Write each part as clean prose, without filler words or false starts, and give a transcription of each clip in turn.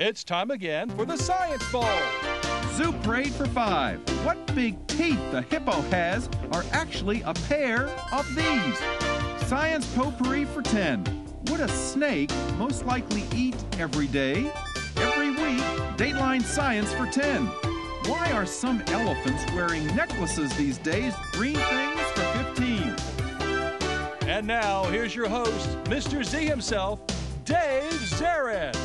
It's time again for the Science Bowl. Zoo Parade for 5. What big teeth the hippo has are actually a pair of these. Science Potpourri for 10. Would a snake most likely eat every day? Every week, Dateline Science for 10. Why are some elephants wearing necklaces these days? Green things for 15. And now, here's your host, Mr. Z himself, Dave Zarin.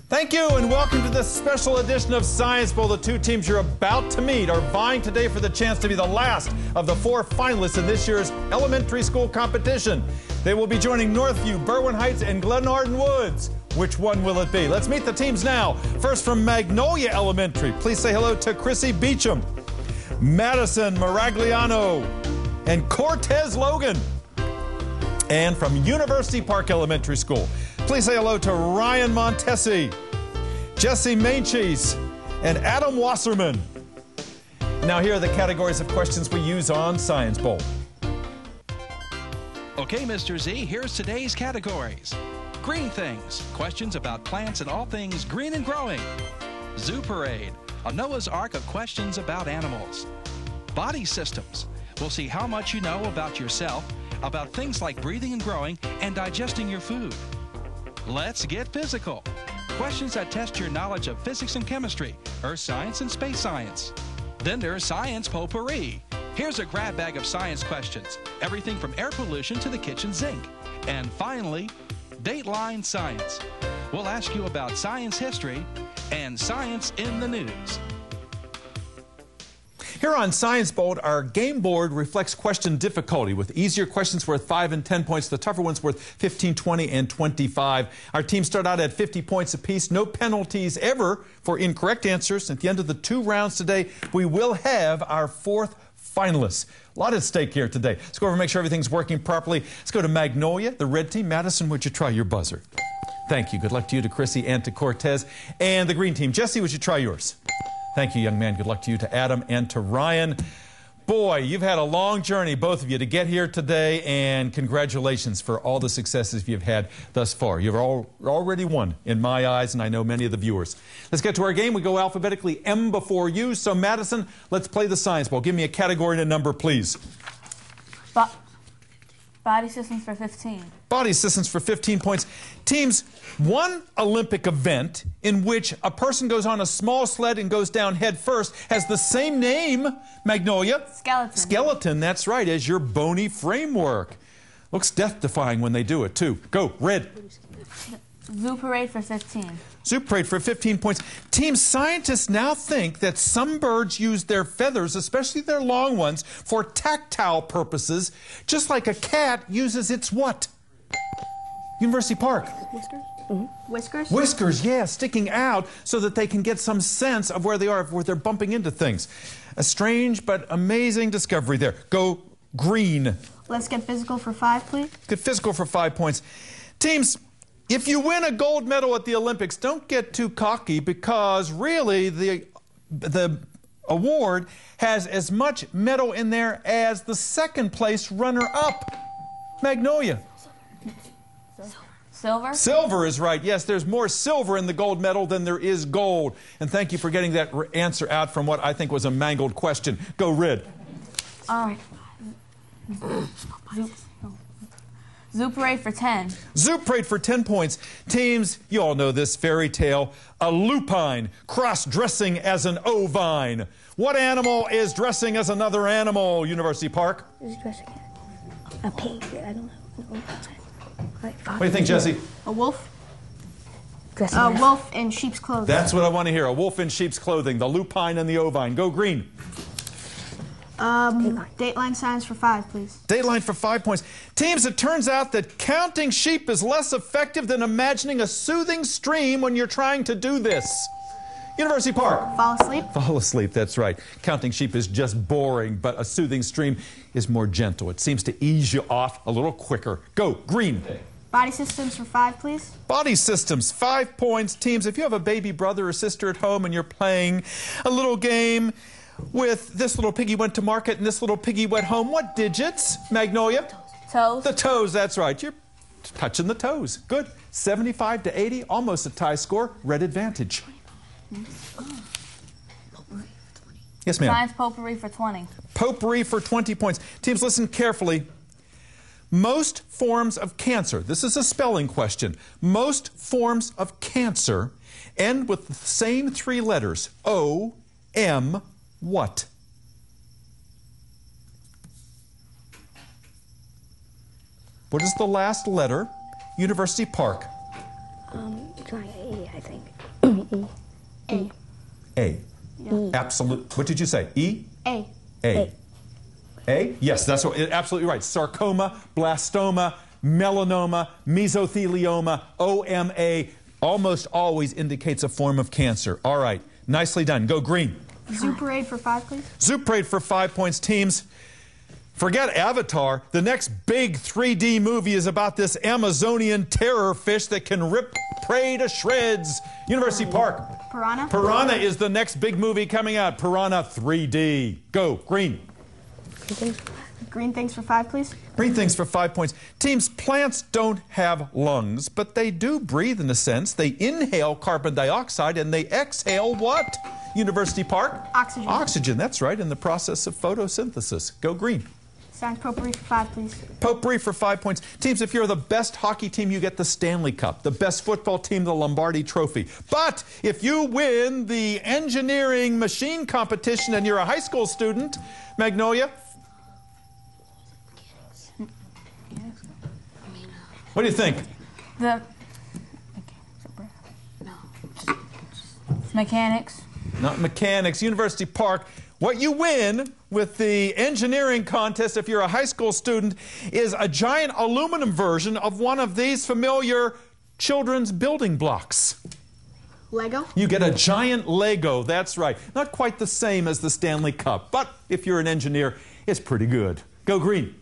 Thank you and welcome to this special edition of Science Bowl. The two teams you're about to meet are vying today for the chance to be the last of the 4 finalists in this year's elementary school competition. They will be joining Northview, Berwyn Heights, and Glenarden Woods. Which one will it be? Let's meet the teams now. First from Magnolia Elementary, please say hello to Chrissy Beecham, Madison Maragliano, and Cortez Logan. And from University Park Elementary School, please say hello to Ryan Montesi, Jesse Maincheese, and Adam Wasserman. Now here are the categories of questions we use on Science Bowl. Okay, Mr. Z, here's today's categories. Green things, questions about plants and all things green and growing. Zoo Parade, a Noah's Ark of questions about animals. Body systems, we'll see how much you know about yourself, about things like breathing and growing and digesting your food. Let's get physical. Questions that test your knowledge of physics and chemistry, earth science and space science. Then there's Science Potpourri. Here's a grab bag of science questions, everything from air pollution to the kitchen sink. And finally, Dateline Science. We'll ask you about science history and science in the news. Here on Science Bowl, our game board reflects question difficulty, with easier questions worth 5 and 10 points, the tougher ones worth 15, 20, and 25. Our teams start out at 50 points apiece. No penalties ever for incorrect answers. At the end of the 2 rounds today, we will have our 4th finalists. A lot at stake here today. Let's go over and make sure everything's working properly. Let's go to Magnolia, the red team. Madison, would you try your buzzer? Thank you. Good luck to you, to Chrissy, and to Cortez. And the green team. Jesse, would you try yours? Thank you, young man. Good luck to you, to Adam, and to Ryan. Boy, you've had a long journey, both of you, to get here today, and congratulations for all the successes you've had thus far. You've already won, in my eyes, and I know many of the viewers. Let's get to our game. We go alphabetically, M before you. So, Madison, let's play the Science Bowl. Give me a category and a number, please. Body systems for 15. Body systems for 15 points. Teams, one Olympic event in which a person goes on a small sled and goes down head first has the same name, Magnolia. Skeleton. Skeleton, that's right, as your bony framework. Looks death-defying when they do it, too. Go, red. Zoo Parade for 15. Zoo Parade for 15 points. Team, scientists now think that some birds use their feathers, especially their long ones, for tactile purposes, just like a cat uses its what? University Park. Whiskers? Mm-hmm. Whiskers? Whiskers, yeah, sticking out so that they can get some sense of where they are, where they're bumping into things. A strange but amazing discovery there. Go green. Let's get physical for 5, please. Get physical for 5 points. Teams, if you win a gold medal at the Olympics, don't get too cocky, because really the award has as much medal in there as the second place runner-up, Magnolia. Silver? Silver is right. Yes, there's more silver in the gold medal than there is gold. And thank you for getting that answer out from what I think was a mangled question. Go red. Zoo Parade for 10. Zoo Parade for 10 points. Teams, you all know this fairy tale. A lupine cross-dressing as an ovine. What animal is dressing as another animal, University Park? Who's dressing a pig? I don't know. What do you think, Jesse? A wolf? A wolf in sheep's clothing. That's what I want to hear. A wolf in sheep's clothing. The lupine and the ovine. Go green. Dateline Science for 5, please. Dateline for 5 points. Teams, it turns out that counting sheep is less effective than imagining a soothing stream when you're trying to do this. University Park. Fall asleep? Fall asleep, that's right. Counting sheep is just boring, but a soothing stream is more gentle. It seems to ease you off a little quicker. Go, green. Body systems for 5, please. Body systems, 5 points. Teams, if you have a baby brother or sister at home and you're playing a little game with this little piggy went to market and this little piggy went home, what digits, Magnolia? Toes. The toes, that's right. You're touching the toes. Good. 75 to 80, almost a tie score. Red advantage. Yes, ma'am. Science potpourri for 20. Potpourri for 20 points. Teams, listen carefully. Most forms of cancer, this is a spelling question, most forms of cancer end with the same three letters, O, M, what? What is the last letter? University Park. Try A, I think. A. A. Yeah. Absolute. What did you say? E? A. A. A? Yes, that's what, absolutely right. Sarcoma, blastoma, melanoma, mesothelioma, OMA, almost always indicates a form of cancer. All right, nicely done. Go green. Zoo parade for 5, please. Zoo parade for 5 points. Teams, forget Avatar. The next big 3D movie is about this Amazonian terror fish that can rip prey to shreds. University Park. Piranha. Piranha is the next big movie coming out. Piranha 3D. Go, green. Green things for 5, please. Green things for 5 points. Teams, plants don't have lungs, but they do breathe in a sense. They inhale carbon dioxide and they exhale what? University Park? Oxygen. Oxygen, that's right, in the process of photosynthesis. Go green. Science potpourri for 5, please. Potpourri for 5 points. Teams, if you're the best hockey team, you get the Stanley Cup. The best football team, the Lombardi Trophy. But if you win the engineering machine competition and you're a high school student, Magnolia, what do you think? The mechanics. Not mechanics. University Park. What you win with the engineering contest, if you're a high school student, is a giant aluminum version of one of these familiar children's building blocks. Lego. You get a giant Lego, that's right. Not quite the same as the Stanley Cup, but if you're an engineer, it's pretty good. Go green.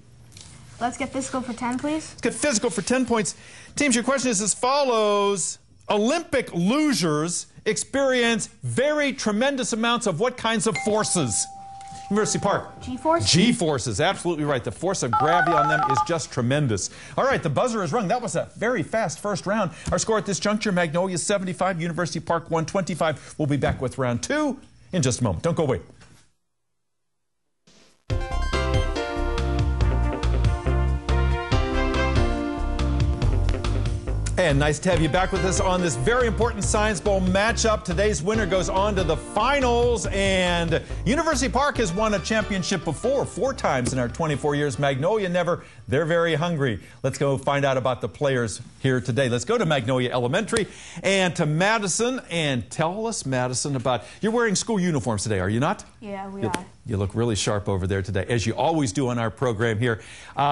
Let's get physical for 10, please. Let's get physical for 10 points. Teams, your question is as follows. Olympic losers experience very tremendous amounts of what kinds of forces? University Park. G-force. G-forces, absolutely right. The force of gravity on them is just tremendous. All right, the buzzer is rung. That was a very fast first round. Our score at this juncture, Magnolia 75, University Park 125. We'll be back with round 2 in just a moment. Don't go away. And nice to have you back with us on this very important Science Bowl matchup. Today's winner goes on to the finals, and University Park has won a championship before, 4 times in our 24 years. Magnolia never. They're very hungry. Let's go find out about the players here today. Let's go to Magnolia Elementary and to Madison, and tell us, Madison, about, you're wearing school uniforms today, are you not? Yeah, we are. You look really sharp over there today, as you always do on our program here.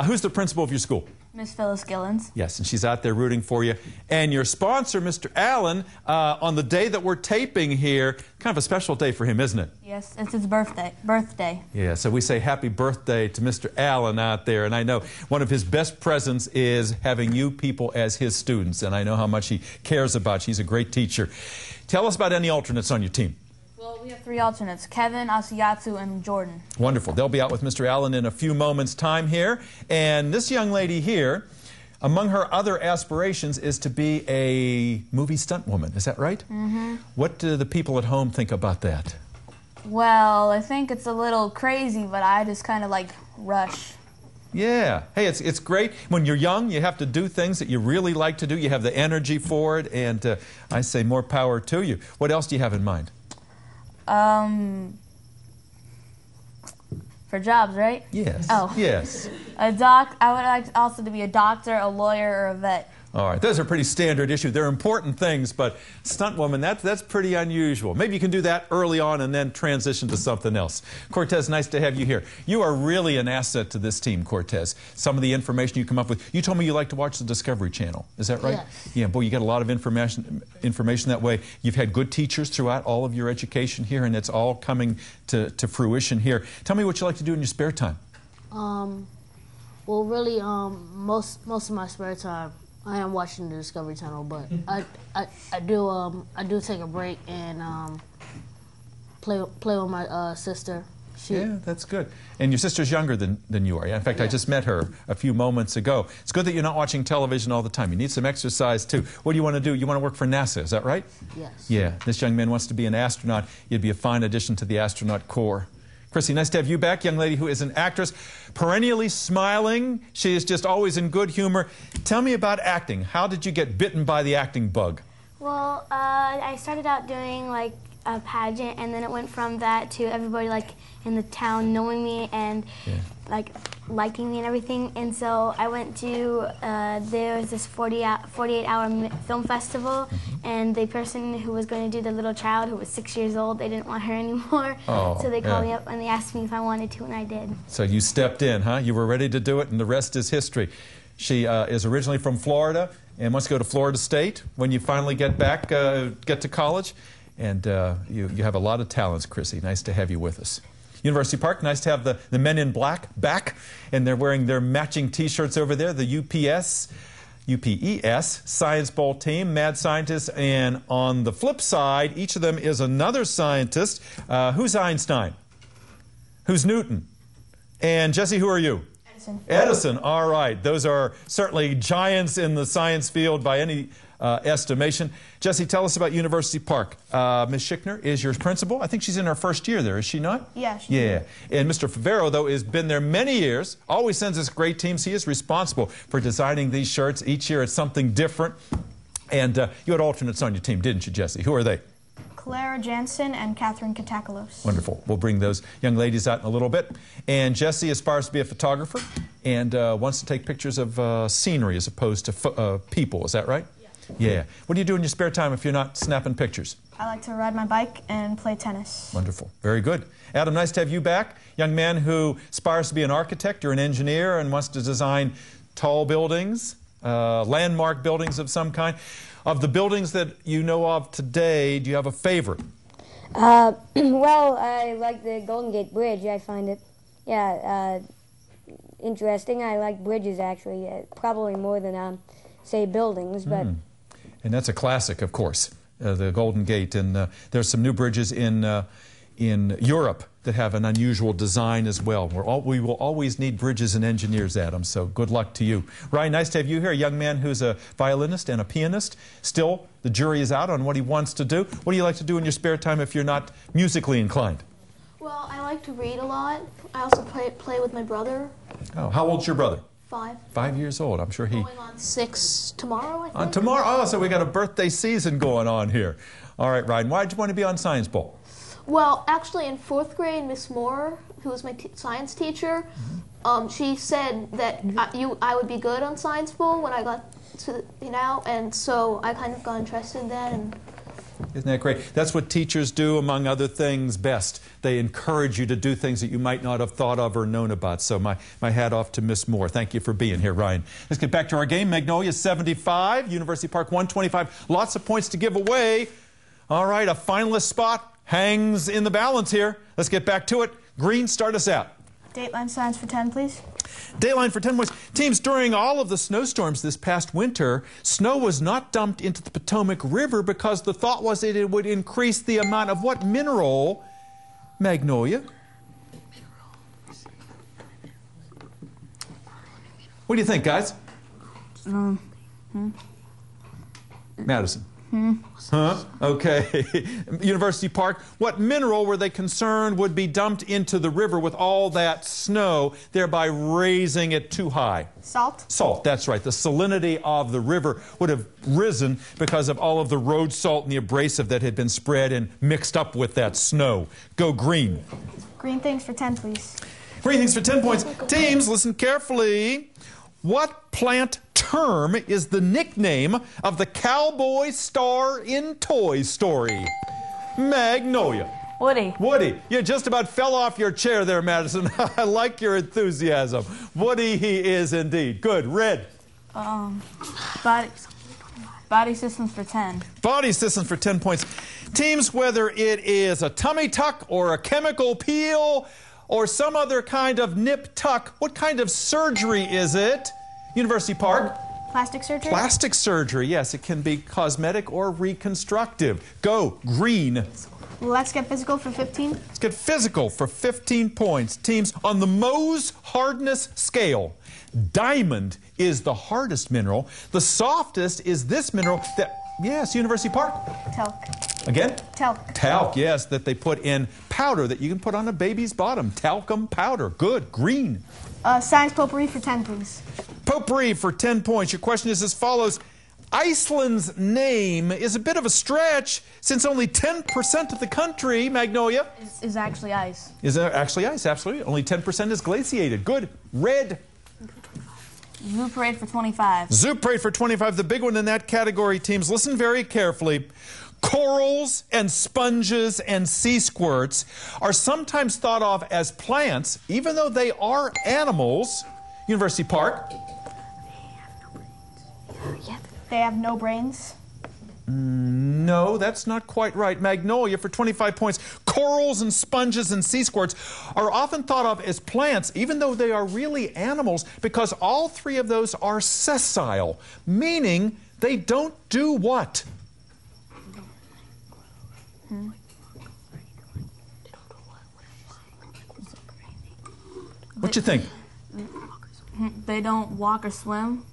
Who's the principal of your school? Miss Phyllis Gillens. Yes, and she's out there rooting for you. And your sponsor, Mr. Allen, on the day that we're taping here, kind of a special day for him, isn't it? Yes, it's his birthday. Yeah, so we say happy birthday to Mr. Allen out there. And I know one of his best presents is having you people as his students. And I know how much he cares about you. He's a great teacher. Tell us about any alternates on your team. Well, we have 3 alternates, Kevin, Asiyatu, and Jordan. Wonderful. They'll be out with Mr. Allen in a few moments' time here. And this young lady here, among her other aspirations, is to be a movie stunt woman. Is that right? Mm-hmm. What do the people at home think about that? Well, I think it's a little crazy, but I just kind of like rush. Yeah. Hey, it's great. When you're young, you have to do things that you really like to do. You have the energy for it, and I say more power to you. What else do you have in mind? For jobs, right? Yes. Oh. Yes. I would like also to be a doctor, a lawyer, or a vet. All right, those are pretty standard issues. They're important things, but stunt woman, that's pretty unusual. Maybe you can do that early on and then transition to something else. Cortez, nice to have you here. You are really an asset to this team, Cortez. Some of the information you come up with. You told me you like to watch the Discovery Channel. Is that right? Yes. Yeah, boy, you get a lot of information that way. You've had good teachers throughout all of your education here, and it's all coming to fruition here. Tell me what you like to do in your spare time. Well, really, most of my spare time, I am watching the Discovery Channel, but I do take a break and play with my sister. Yeah, that's good. And your sister's younger than you are. In fact, I just met her a few moments ago. It's good that you're not watching television all the time. You need some exercise, too. What do you want to do? You want to work for NASA, is that right? Yes. Yeah, this young man wants to be an astronaut. You'd be a fine addition to the astronaut corps. Chrissy, nice to have you back, young lady who is an actress, perennially smiling. She is just always in good humor. Tell me about acting. How did you get bitten by the acting bug? Well, I started out doing like a pageant, and then it went from that to everybody like in the town knowing me and like liking me and everything. And so I went to there was this 48-hour film festival, and the person who was going to do the little child who was 6 years old, they didn't want her anymore. So they called me up and they asked me if I wanted to, and I did. So you stepped in, huh? You were ready to do it, and the rest is history. She is originally from Florida and wants to go to Florida State when you finally get back, get to college. And you have a lot of talents, Chrissy. Nice to have you with us. University Park, nice to have the men in black back. And they're wearing their matching T-shirts over there, the UPES Science Bowl team, mad scientists. And on the flip side, each of them is another scientist. Who's Einstein? Who's Newton? And Jesse, who are you? Edison. All right. Those are certainly giants in the science field by any estimation. Jesse, tell us about University Park. Ms. Schickner is your principal. I think she's in her first year there, is she not? Yeah, Yeah. And Mr. Favero, though, has been there many years, always sends us great teams. He is responsible for designing these shirts. Each year it's something different. And you had alternates on your team, didn't you, Jesse? Who are they? Clara Jansen and Catherine Katakalos. Wonderful. We'll bring those young ladies out in a little bit. And Jesse aspires to be a photographer and wants to take pictures of scenery as opposed to people. Is that right? Yeah. What do you do in your spare time if you're not snapping pictures? I like to ride my bike and play tennis. Wonderful. Very good. Adam, nice to have you back. Young man who aspires to be an architect or an engineer and wants to design tall buildings, landmark buildings of some kind. Of the buildings that you know of today, do you have a favorite? Well, I like the Golden Gate Bridge. I find it, interesting. I like bridges, actually, probably more than, say, buildings, but... And that's a classic, of course, the Golden Gate. And there's some new bridges in Europe that have an unusual design as well. We will always need bridges and engineers, Adam, so good luck to you. Ryan, nice to have you here, a young man who's a violinist and a pianist. Still, the jury is out on what he wants to do. What do you like to do in your spare time if you're not musically inclined? Well, I like to read a lot. I also play with my brother. Oh, how old's your brother? 5. 5 years old. I'm sure he... Going on 6 tomorrow, I think. On tomorrow? Oh, so we got a birthday season going on here. All right, Ryan, why did you want to be on Science Bowl? Well, actually, in 4th grade, Miss Moore, who was my science teacher, she said that I would be good on Science Bowl when I got to, and so I kind of got interested in that. And isn't that great? That's what teachers do, among other things, best. They encourage you to do things that you might not have thought of or known about. So my hat off to Miss Moore. Thank you for being here, Ryan. Let's get back to our game. Magnolia 75, University Park 125. Lots of points to give away. All right, a finalist spot hangs in the balance here. Let's get back to it. Green, start us out. Dateline signs for 10, please. Dateline for 10 points. Teams, during all of the snowstorms this past winter, snow was not dumped into the Potomac River because the thought was that it would increase the amount of what mineral? Magnolia. What do you think, guys? Madison. Huh? Okay. University Park. What mineral were they concerned would be dumped into the river with all that snow, thereby raising it too high? Salt. Salt, that's right. The salinity of the river would have risen because of all of the road salt and the abrasive that had been spread and mixed up with that snow. Go green. Green things for 10, please. Green things for 10 points. Teams, listen carefully. What plant term is the nickname of the cowboy star in Toy Story? Magnolia. Woody. Woody. You just about fell off your chair there, Madison. I like your enthusiasm. Woody he is indeed. Good. Red. Body systems for 10. Body systems for 10 points. Teams, whether it is a tummy tuck or a chemical peel or some other kind of nip tuck, what kind of surgery is it? University Park. Plastic surgery? Plastic surgery, yes. It can be cosmetic or reconstructive. Go, green. Let's get physical for 15. Let's get physical for 15 points. Teams, on the Mohs hardness scale, diamond is the hardest mineral. The softest is this mineral that, yes, University Park. Talc. Again? Talc. Talc, yes, that they put in powder that you can put on a baby's bottom. Talcum powder. Good. Green. Science potpourri for 10, please. Potpourri for 10 points. Your question is as follows. Iceland's name is a bit of a stretch since only 10% of the country, Magnolia, Is actually ice. is actually ice. Absolutely. Only 10% is glaciated. Good. Red. Zoo parade for 25. Zoo parade for 25. The big one in that category, teams. Listen very carefully. Corals and sponges and sea squirts are sometimes thought of as plants, even though they are animals. University Park. They have no brains. No, that's not quite right. Magnolia for 25 points. Corals and sponges and sea squirts are often thought of as plants, even though they are really animals, because all three of those are sessile, meaning they don't do what? What you think? They don't walk or swim.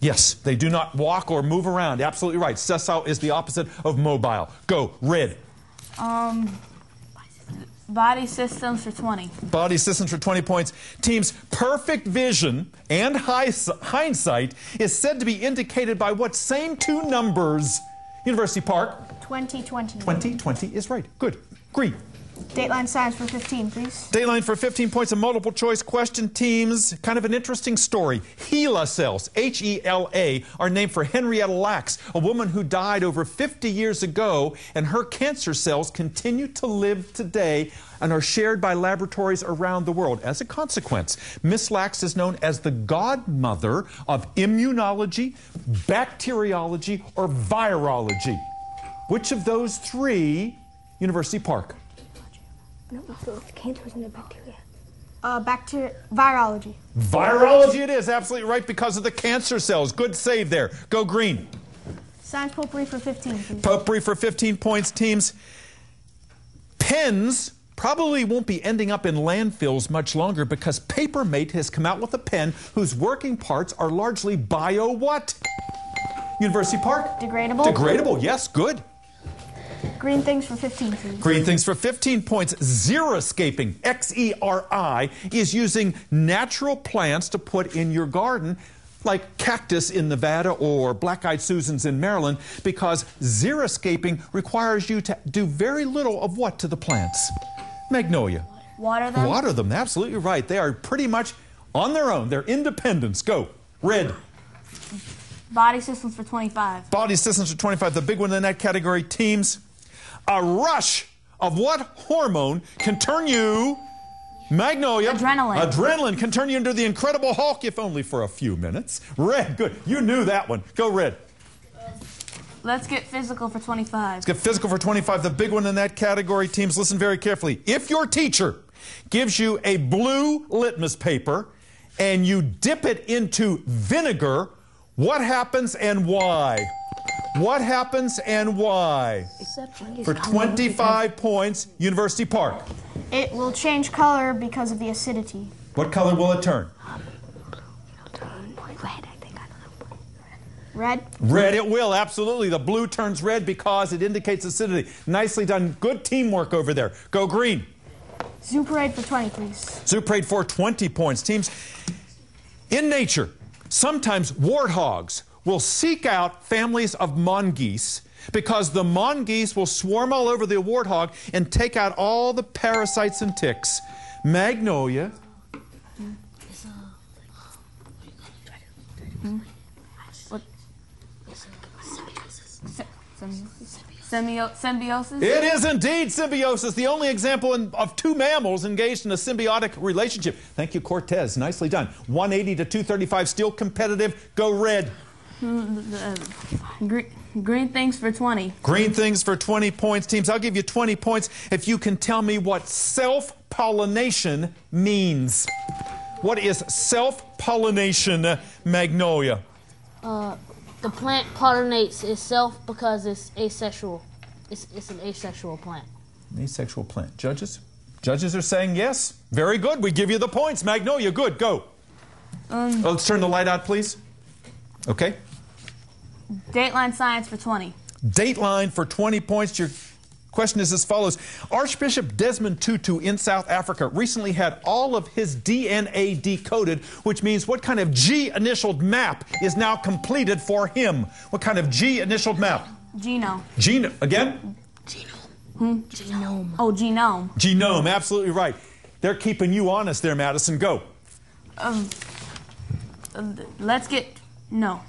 Yes, they do not walk or move around. Absolutely right. Sessile is the opposite of mobile. Go, red. Body systems for 20. Body systems for 20 points. Teams, perfect vision and hindsight is said to be indicated by what same two numbers? University Park. 2020. 2020 is right. Good. Green. Dateline science for 15, please. Dateline for 15 points. A multiple choice question, teams. Kind of an interesting story. HeLa cells, H-E-L-A, are named for Henrietta Lacks, a woman who died over 50 years ago, and her cancer cells continue to live today and are shared by laboratories around the world. As a consequence, Miss Lacks is known as the godmother of immunology, bacteriology, or virology. Which of those three, University Park? No, cancer isn't a bacteria. Virology. Virology it is, absolutely right, because of the cancer cells. Good save there. Go green. Science potpourri for 15, please. Potpourri for 15 points, teams. Pens probably won't be ending up in landfills much longer because Papermate has come out with a pen whose working parts are largely bio what? University Park? Degradable. Degradable, yes, good. Green things for 15, please. Green things for 15 points. Xeriscaping, X-E-R-I, is using natural plants to put in your garden, like cactus in Nevada or black-eyed Susans in Maryland, because xeriscaping requires you to do very little of what to the plants? Magnolia. Water them. Water them, absolutely right. They are pretty much on their own. They're independents. Go. Red. Body systems for 25. Body systems for 25. The big one in that category, teams. A rush of what hormone can turn you, Magnolia? Adrenaline. Adrenaline can turn you into the Incredible Hulk, if only for a few minutes. Red, good. You knew that one. Go red. Let's get physical for 25. Let's get physical for 25. The big one in that category, teams, listen very carefully. If your teacher gives you a blue litmus paper and you dip it into vinegar, what happens and why? What happens and why? For 25 points, University Park. It will change color because of the acidity. What color will it turn? Red, I think. I don't know. Red. Red it will, absolutely. The blue turns red because it indicates acidity. Nicely done. Good teamwork over there. Go green. Zoo parade for 20, please. Zoo parade for 20 points. Teams, in nature, sometimes warthogs will seek out families of mongoose because the mongoose will swarm all over the warthog and take out all the parasites and ticks. Magnolia. Symbiosis? It is indeed symbiosis, the only example of two mammals engaged in a symbiotic relationship. Thank you, Cortez. Nicely done. 180 to 235, still competitive. Go red. Green things for 20. Green things for 20 points. Teams, I'll give you 20 points if you can tell me what self-pollination means. What is self-pollination, Magnolia? The plant pollinates itself because it's asexual. It's an asexual plant. An asexual plant. Judges? Judges are saying yes. Very good. We give you the points. Magnolia, good. Go. Let's turn the light out, please. Okay. Dateline science for 20. Dateline for 20 points. Your question is as follows. Archbishop Desmond Tutu in South Africa recently had all of his DNA decoded, which means what kind of G-initialed map is now completed for him? What kind of G-initialed map? Genome. Genome. Again? Genome. Genome. Oh, genome. Genome, absolutely right. They're keeping you honest there, Madison. Go. Let's get... No.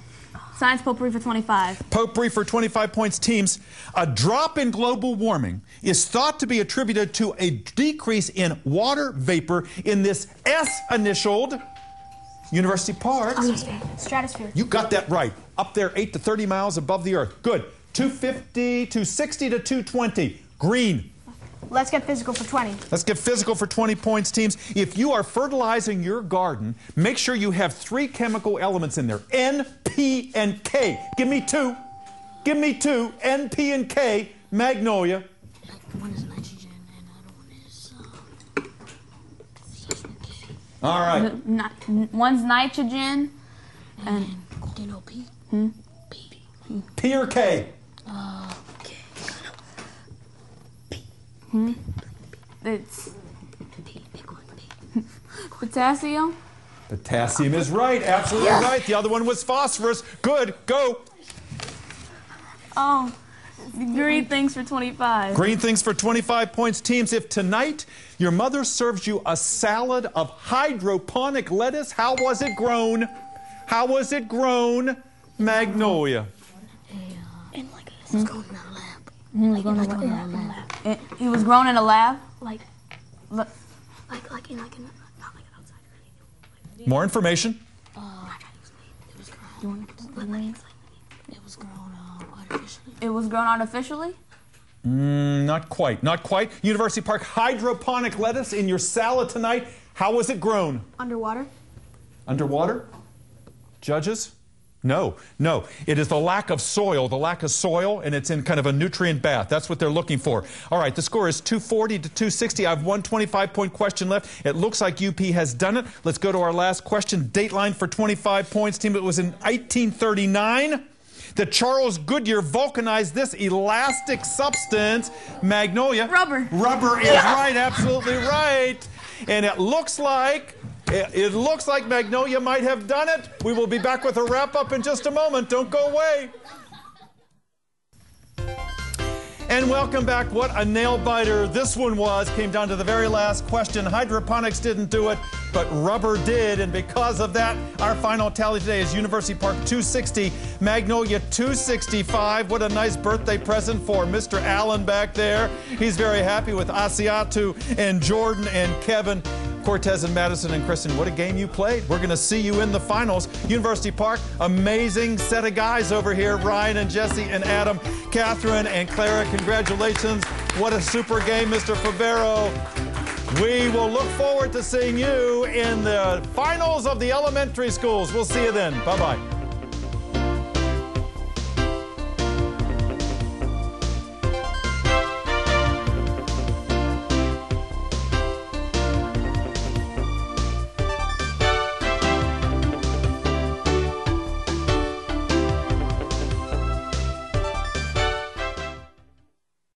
Science potpourri for 25. Potpourri for 25 points, teams. A drop in global warming is thought to be attributed to a decrease in water vapor in this S-initialed University Park. Stratosphere. You got that right. Up there 8 to 30 miles above the Earth. Good. 250, 260 to 220. Green. Let's get physical for 20. Let's get physical for 20 points, teams. If you are fertilizing your garden, make sure you have 3 chemical elements in there. N, P, and K. Give me 2. Give me 2. N, P, and K. Magnolia. One is nitrogen and the other one is All right. One's nitrogen and... do you know P? P. P or K? K. It's... P. Big one. P. Potassium? Potassium is right. Absolutely right. The other one was phosphorus. Good. Go. Oh, green things for 25. Green things for 25 points, teams. If tonight your mother serves you a salad of hydroponic lettuce, how was it grown? How was it grown? Magnolia. And like this is going in our lab. It was grown in a lab? Like in not like an outside. More information. It was grown. It was grown artificially. It was grown artificially? Not quite. Not quite. University Park hydroponic lettuce in your salad tonight. How was it grown? Underwater. Underwater? Judges? No, no. It is the lack of soil, and it's in kind of a nutrient bath. That's what they're looking for. All right, the score is 240 to 260. I have one 25-point question left. It looks like UP has done it. Let's go to our last question. Dateline for 25 points, team. It was in 1839 that Charles Goodyear vulcanized this elastic substance. Magnolia. Rubber. Rubber is right, absolutely right. And it looks like Magnolia might have done it. We will be back with a wrap-up in just a moment. Don't go away. And welcome back. What a nail-biter this one was. Came down to the very last question. Hydroponics didn't do it, but rubber did. And because of that, our final tally today is University Park 260, Magnolia 265. What a nice birthday present for Mr. Allen back there. He's very happy with Asiatu and Jordan and Kevin. Cortez and Madison and Kristen, what a game you played. We're going to see you in the finals. University Park, amazing set of guys over here. Ryan and Jesse and Adam, Catherine and Clara, congratulations. What a super game, Mr. Favero. We will look forward to seeing you in the finals of the elementary schools. We'll see you then. Bye-bye.